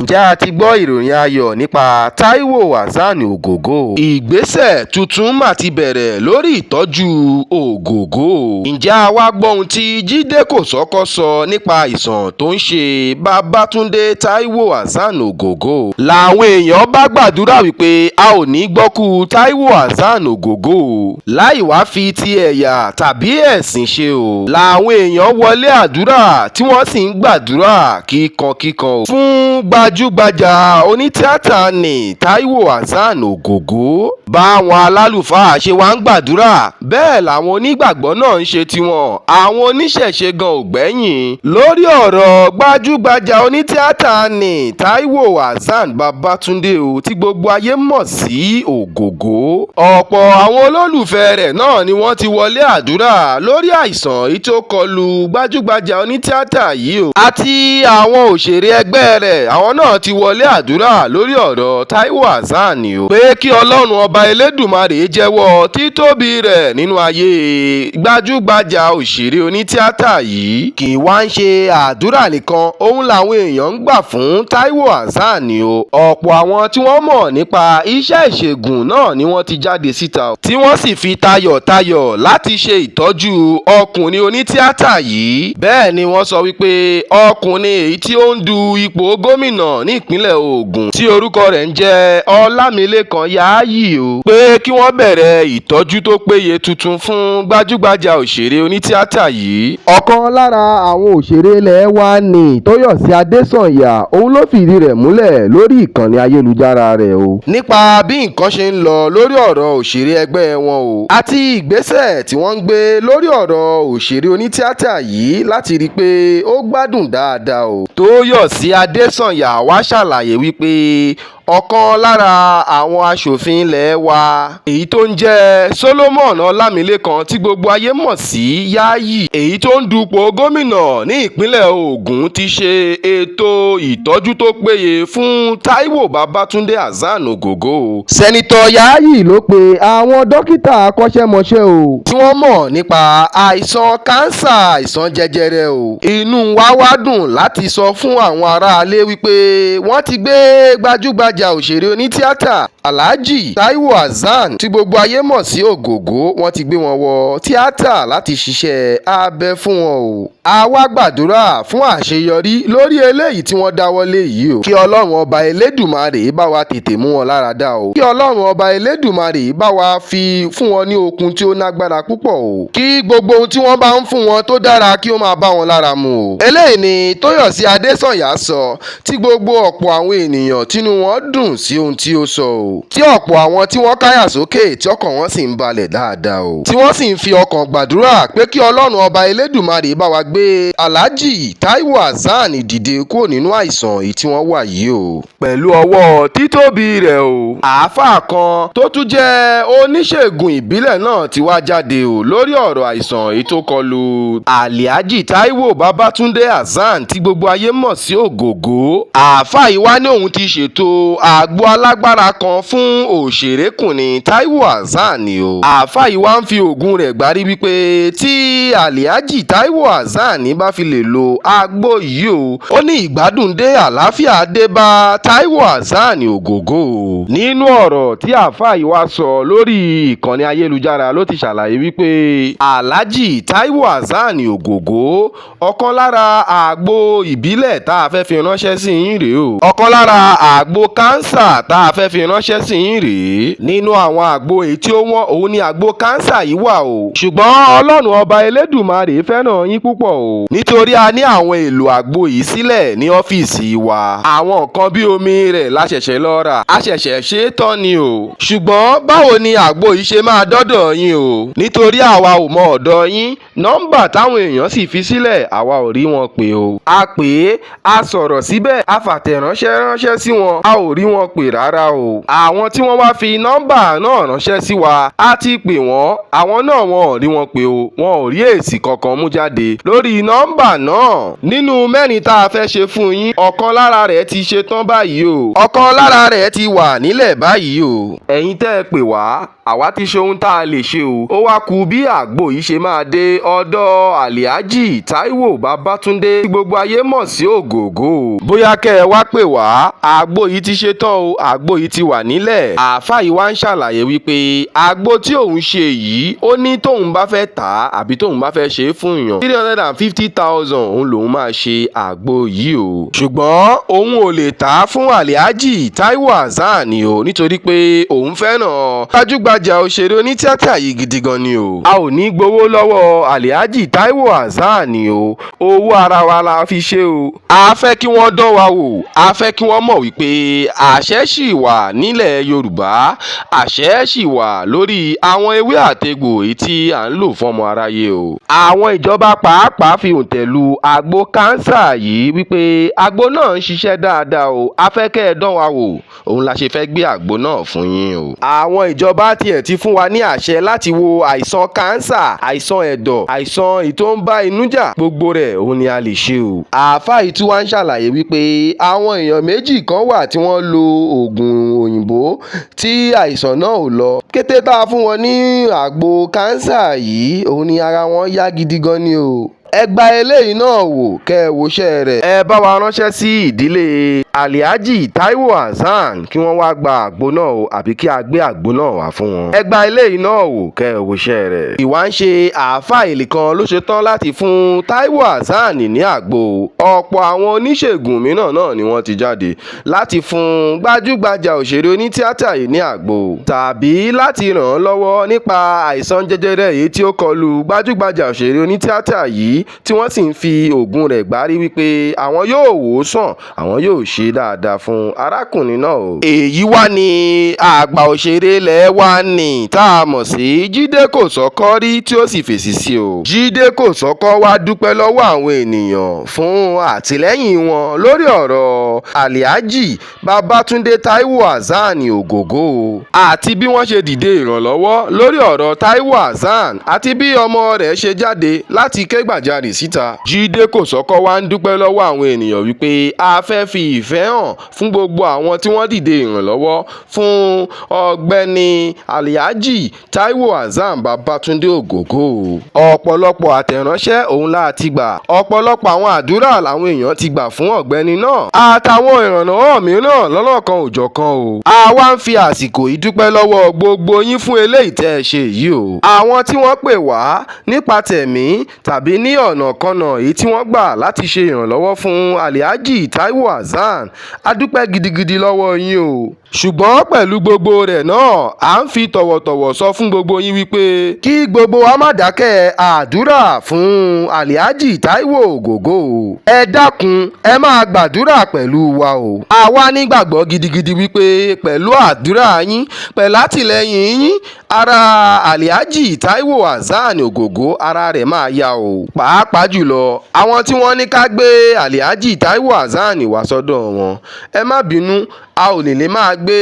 Ǹjẹ́ a ti gbọ́ ìròyìn ayọ̀ nípa Taiwo Hassan Ogogo? Ìgbésẹ̀ tuntun mà ti bẹ̀rẹ̀ lórí ìtọ́jú Ogogo. Ǹjẹ́ a wá gbọ́ ohun tí Jide Kosoko sọ nípa àìsàn tó ń ṣe Babatunde Taiwo Hassan Ogogo? Làwọn èèyàn bá gbàdúrà wípé a ò ní gbọ́kú Taiwo Hassan Ogogo láì wá fi ti ẹ̀yà tàbí ẹ̀sìn ṣe o. Làwọn èèyàn wọlé àdúrà tí wọ́n sì ń gbàdúrà kíkankíkan fún gbajúgbajà onítíátà ní Taiwo Hassan Ogogo. Báwọn alálùfáà ṣe wá ń gbàdúrà bẹ́ẹ̀ làwọn onígbàgbọ́ náà ń ṣe tiwọn. Àwọn oníṣẹ̀ṣe gan ò gbẹ́yìn lórí ọ̀rọ̀ gbajúgbajà onítíátà ní Taiwo Hassan Babatunde o tí gbogbo ayé mọ̀ sí Ogogo. Ọ̀pọ̀ àwọn olólùfẹ́ rẹ̀ náà ni wọ́n ti wọlé àdúrà lórí àìsàn yìí tó kọlù gbajúgbajà onítíátà yìí o. Àti àwọn òṣèré ẹgbẹ́ rẹ̀ àwọn náà ti wọlé àdúrà lórí ọ̀rọ̀ Taiwo Hassan o pé kí Ọlọ́run ọba Elédùmarè jẹ́wọ́ títóbi rẹ̀ nínú ayé gbajúgbajà òṣèré onítíátà yìí. Kì í wá ń ṣe àdúrà nìkan, òun làwọn èèyàn ń gbà fún Taiwo Hassan o. Ọ̀pọ̀ àwọn tí wọ́n mọ̀ nípa iṣẹ́ ìṣègùn náà ni wọ́n ti jáde síta tí wọ́n sì fi tayọ̀tayọ̀ láti ṣe ìtọ́jú ọkùnrin onítíátà yìí. Bẹ́ẹ̀ ni wọ́n sọ wípé ọkùnrin èyí tí ó ń du ipò gómìnà ní ìpínlẹ̀ Ògùn tí orúkọ rẹ̀ ń jẹ́ Ọlámilékan Yááyì o pé kí wọ́n bẹ̀rẹ̀ ìtọ́jú tó péye tuntun fún gbajúgbajà òṣèré onítíátà yìí. Ọ̀kan lára àwọn òṣèré ilẹ̀ wa ní Tóyọ̀sí Adésànyà, òun ló fìdí rẹ̀ múlẹ̀ lórí ìkànnì ayélujára rẹ̀ o nípa bí nǹkan ṣe ń lọ lórí ọ̀rọ̀ òṣèré ẹgbẹ́ wọn o àti ìgbésẹ̀ tí wọ́n ń gbé lórí ọ̀rọ̀ òṣèré onítíátà yìí láti rí i pé ó gbádùn dáadáa o. Tóyọ̀sí Adésànyà wá ṣàlàyé wípé ọ̀kan lára àwọn aṣòfin ilẹ̀ wa èyí tó ń jẹ́ Solomon Ọlámilékan tí gbogbo ayé mọ̀ sí Yááyì èyí tó ń dupò gómìnà ní ìpínlẹ̀ Ògùn ti ṣe ètò ìtọ́jú tó péye fún Taiwo Babatunde Hassan Ogogo. Sẹ́nitọ̀ Yááyì ló pe àwọn dókítà akọ́ṣẹ́mọṣẹ́ o tí wọ́n mọ̀ nípa àìsàn kánsà àìsàn jẹjẹrẹ o. Inú wa wá dùn láti sọ fún àwọn aráalé wípé wọ́n ti gbé gbajúgbajà òṣèré onítíátà Alhaji Taiwo Hassan tí gbogbo ayé mọ̀ sí Ogogo, wọ́n ti gbé wọn wọ tíátà láti ṣiṣẹ́ abẹ fún wọn o. A wá gbàdúrà fún àṣeyọrí lórí eléyìí tí wọ́n dáwọ́lé yìí o. Kí Ọlọ́run ọba Elédùmarè bá wa tètè mú wọn lára dá o. Kí Ọlọ́run ọba Elédùmarè bá wa fi fún wọn ní okun tí ó nágbára púpọ̀ o. Kí gbogbo ohun tí wọ́n bá ń fún wọn tó dára kí ó máa bá wọn lára mu o. Eléyìí ni Tóyọ̀sí Adésànyà sọ tí gbogbo ọ̀pọ̀ àwọn ènìyàn tínú wọn dùn sí ohun tí ó sọ o. Tí ọ̀pọ̀ àwọn tí wọ́n káyà sókè tí ọkàn wọn sì ń balẹ̀ dáadáa o. Tí wọ́n sì ń fi ọkàn gbàdúrà pé kí Ọlọ́run ọba Elédùmarè bá wa gbé Alhaji Taiwo Hassan dìde kúrò nínú àìsàn èyí tí wọ́n wà yìí o. Pẹ̀lú ọwọ́ títóbi rẹ̀ o. Àáfàá kan tó tún jẹ́ oníṣègùn ìbílẹ̀ náà ti wá jáde o lórí ọ̀rọ̀ àìsàn èyí tó kọlù Alhaji Taiwo Babatunde Hassan tí gbogbo ayé mọ̀ sí Ogogo. Àáfàá yìí wá ní òun ti ṣètò àgbo alágbára kan fún òṣèrékùnrin Taiwo Hassan o. Àáfàá yìí wá ń fi ògùn rẹ̀ gbárí wípé tí Alhaji Taiwo Hassan bá fi lè lo àgbo yìí o, ó ní ìgbádùn dé àlàáfíà dé bá Taiwo Hassan Ogogo. Nínú ọ̀rọ̀ tí àáfàá yìí wá sọ lórí ìkànnì ayélujára ló ti ṣàlàyé wípé Alhaji Taiwo Hassan Ogogo, ọ̀kan lára àgbo ìbílẹ̀ tá a fẹ́ fi ránṣẹ́ sí yín rèé o. Ọ̀kan lára àgbo kánsà tá a fẹ́ fi ránṣẹ́ sí yín rèé. Nínú àwọn àgbo èyí tí ó wọ́n òun ni àgbo kánsà yìí wà o. Ṣùgbọ́n Ọlọ́run ọba Elédùmarè fẹ́ràn yín púpọ̀ o nítorí a ní àwọn èlò àgbo yìí sílẹ̀ ní ọ́fíìsì wa. Àwọn nǹkan bí omi rẹ̀ la ṣẹ̀ṣẹ̀ lọ rà, a ṣẹ̀ṣẹ̀ ṣe é tán ni o. Ṣùgbọ́n báwo ni àgbo yìí ṣe máa dọ́dọ̀ yín o? Nítorí àwa ò mọ ọ̀dọ̀ yín, nọ́mbà táwọn èèyàn sì fi sílẹ̀ àwa ò rí wọn pè o. A pè é, a sọ̀rọ̀ síbẹ̀, a fàtẹ̀ránṣẹ́ ránṣẹ́ sí wọn, a ò rí wọn pè rárá o. Àwọn tí wọ́n wá fi nọ́mbà náà ránṣẹ́ sí wa, a ti pè wọ́n, àwọn náà wọn ò rí wọn pè o. Wọn ò rí èsì kankan mú jáde lórí lórí nọ́mbà náà. Nínú mẹ́rin tá a fẹ́ ṣe fún yín, ọ̀kan lára rẹ̀ ti ṣe tán báyìí o. ọ̀kan lára rẹ̀ ti wà nílẹ̀ báyìí o. ẹ̀yin tẹ́ ẹ pè wá, àwa ti ṣe ohun tá a lè ṣe o. ó wá kù bí àgbo yìí ṣe máa dé ọ̀dọ̀ Alhaji Taiwo Babatunde tí gbogbo ayé mọ̀ sí Ògògó. bóyá kẹ́ ẹ wá pè wá, àgbo yìí ti ṣe tán o, àgbo yìí ti wà nílẹ̀. àáfàá yìí wá ń ṣàlàyé wípé àgbo tí òun ṣe yìí, ó ní tóun bá fẹ́ tà á àbí tóun bá fẹ́ ṣe é fún èèyàn 350,000 òun lòun máa ṣe àgbo yìí o. ṣùgbọ́n òun ò lè tà á fún Alhaji Taiwo Hassan o, nítorí pé òun fẹ́ràn gbajúgbajà òṣèré onítìátà yìí gidi gan ni o. a ò ní gbowó lọ́wọ́ Alhaji Taiwo Hassan o, owó ara wa la fi ṣe o. a fẹ́ kí wọ́n dán wa wò, a fẹ́ kí wọ́n mọ̀ wípé àṣẹ ṣì wà nílẹ̀ Yorùbá, àṣẹ ṣì wà lórí àwọn ewé àtegbò èyí tí à ń lò fọ́mọ aráyé o. àwọn ìjọba pàápàá fi òǹtẹ̀ lu àgbo kánsà yìí wípé àgbo náà ń ṣiṣẹ́ dáadáa o, a fẹ́ kẹ́ ẹ dán wa wò, òun la ṣe fẹ́ gbé àgbo náà fún yín o. àwọn ìjọba tiẹ̀ ti fún wa ní àṣẹ láti wo àìsàn kánsà, àìsàn ẹ̀dọ̀, àìsàn èyí tó ń bá inú jà, gbogbo rẹ̀ òun ni a lè ṣe o. àáfàá yìí tí wọ́n ń ṣàlàyé wípé àwọn èèyàn méjì kan wà tí wọ́n lo oògùn òyìnbó tí àìsàn náà ò lọ. kété tá a fún wọn ní àgbo kánsà yìí, òun ni ara wọn yá gidi gan ni o. ẹ gba eléyìí náà wò, kẹ́ ẹ wòṣẹ́ rẹ̀. ẹ bá wa ránṣẹ́ sí ìdílé Alhaji Taiwo Hassan kí wọ́n wá gba àgbo náà o, àbí kí a gbé àgbo náà wá fún wọn. ẹ gba eléyìí náà wò, kẹ́ ẹ wòṣẹ́ rẹ̀. ìwà ń ṣe àáfàá ìlì kan ló ṣe tán láti fún Taiwo Hassan ní àgbo. ọ̀pọ̀ àwọn oníṣègùn mìíràn náà ni wọ́n ti jáde láti fún gbajúgbajà òṣèré onítìátà yìí ní àgbo, tàbí láti ràn án lọ́wọ́ nípa àìsàn jẹjẹrẹ èyí tí ó kọlù gbajúgbajà òṣèré onítìátà yìí, tí wọ́n sì ń fi oògùn rẹ̀ gbárí wípé àwọn yóò wò ó sàn, àwọn yóò ṣe dáadáa fún arákùnrin náà o. èyí wá ní àgbà òṣèré ilẹ̀ wa ní tá a mọ̀ sí Jide Kosoko rí, tí ó sì fèsì sí o. Jide Kosoko wá dúpẹ́ lọ́wọ́ àwọn ènìyàn fún àtìlẹ́yìn wọn lórí ọ̀rọ̀ Alhaji Babatunde Taiwo Hassan Ogogo, àti bí wọ́n ṣe dìde ìrànlọ́wọ́ lórí ọ̀rọ̀ Taiwo Hassan, àti bí ọmọ rẹ̀ ṣe jáde láti ké gbàjarè síta. Jide Kosoko wá ń dúpẹ́ lọ́wọ́ àwọn ènìyàn wípé a fẹ́ fi ìfẹ́ hàn fún gbogbo àwọn tí wọ́n dìde ìrànlọ́wọ́ fún ọ̀gbẹ́ni Alhaji Taiwo Hassan Babatunde Ogogo. ọ̀pọ̀lọpọ̀ àtẹ̀ránṣẹ́ òun la ti gbà, ọ̀pọ̀lọpọ̀ àwọn àdúrà làwọn èèyàn ti gbà fún ọ̀gbẹ́ni náà, àtàwọn ìrànlọ́wọ́ mìíràn lọ́lọ́kan òjọ̀kan o. a wá ń fi àsìkò yìí dúpẹ́ lọ́wọ́ gbogbo yín fún eléyìí tẹ́ ẹ ṣe yìí o. àwọn tí wọ́n pè wá nípa tẹ̀mí tàbí ní ọ̀nà kọ́nà èyí tí wọ́n gbà láti ṣe ìrànlọ́wọ́ fún Alhaji Taiwo Hassan, a dúpẹ́ gidigidi lọ́wọ́ yín o. ṣùgbọ́n pẹ̀lú gbogbo rẹ̀ náà, à ń fi tọ̀wọ̀tọ̀wọ̀ sọ fún gbogbo yín wípé kí gbogbo wa má dákẹ́ àdúrà fún Alhaji Taiwo Ogogo. ẹ dákun, ẹ máa gbàdúrà pẹ̀lú wa o. àwa nígbàgbọ́ gidigidi wípé pẹ̀lú àdúrà yín, pẹ̀lú àtìlẹ́yìn yín, ara Alhaji Taiwo Hassan Ogogo ara rẹ̀ máa yá o. pàápàá jùlọ àwọn tí wọ́n ní ká gbé Alhaji Taiwo Hassan wá sọ́dọ̀ wọn, ẹ má bínú, a ò lè máa gbé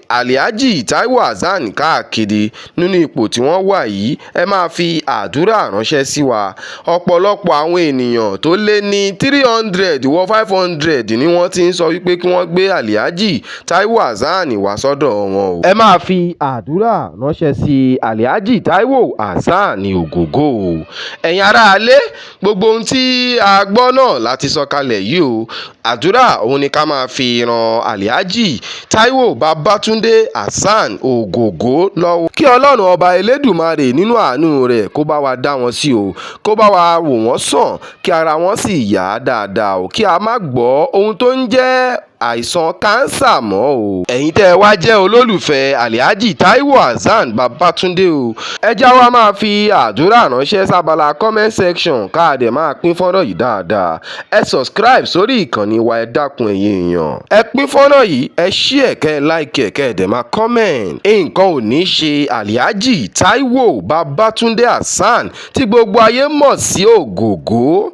Alhaji Taiwo Hassan káàkiri nínú ipò tí wọ́n wà yìí. ẹ máa fi àdúrà ránṣẹ́ sí wa. ọ̀pọ̀lọpọ̀ àwọn ènìyàn tó lé ní 300 wọ 500 ni wọ́n ti ń sọ wípé kí wọ́n gbé Alhaji Taiwo Hassan wá sọ́dọ̀ wọn o. ẹ máa fi àdúrà ránṣẹ́ sí Alhaji Taiwo Hassan Ogogo. ẹ̀yin aráalé, gbogbo ohun tí a gbọ́ náà láti sọ kalẹ̀ yìí o. àdúrà òun ni ká máa fi ran Alhaji Taiwo Babatunde Hassan Ogogo lọ́wọ́. kí Ọlọ́run ọba Elédùmarè nínú àánú rẹ̀ kó bá wa dá wọn sí o, kó bá wa wò wọ́n sàn, kí ara wọn sì yá dáadáa o, kí a má gbọ́ ohun tó ń jẹ́ àìsàn kánsà mọ́ o. ẹ̀yin tẹ́ ẹ wá jẹ́ olólùfẹ́ Alhaji Taiwo Hassan Babatunde o, ẹ já wa máa fi àdúrà ránṣẹ́ sábàlá comment section, ká dẹ̀ máa pín fọ́nrán yìí dáadáa. ẹ subscribe sórí ìkànnì wa, ẹ dákun ẹ̀yin èèyàn. ẹ pín fọ́nrán yìí, ẹ share, kẹ́ ẹ like, kẹ́ ẹ dẹ̀ máa comment. nǹkan ò ní ṣe Alhaji Taiwo Babatunde Hassan tí gbogbo ayé mọ̀ sí Ogogo.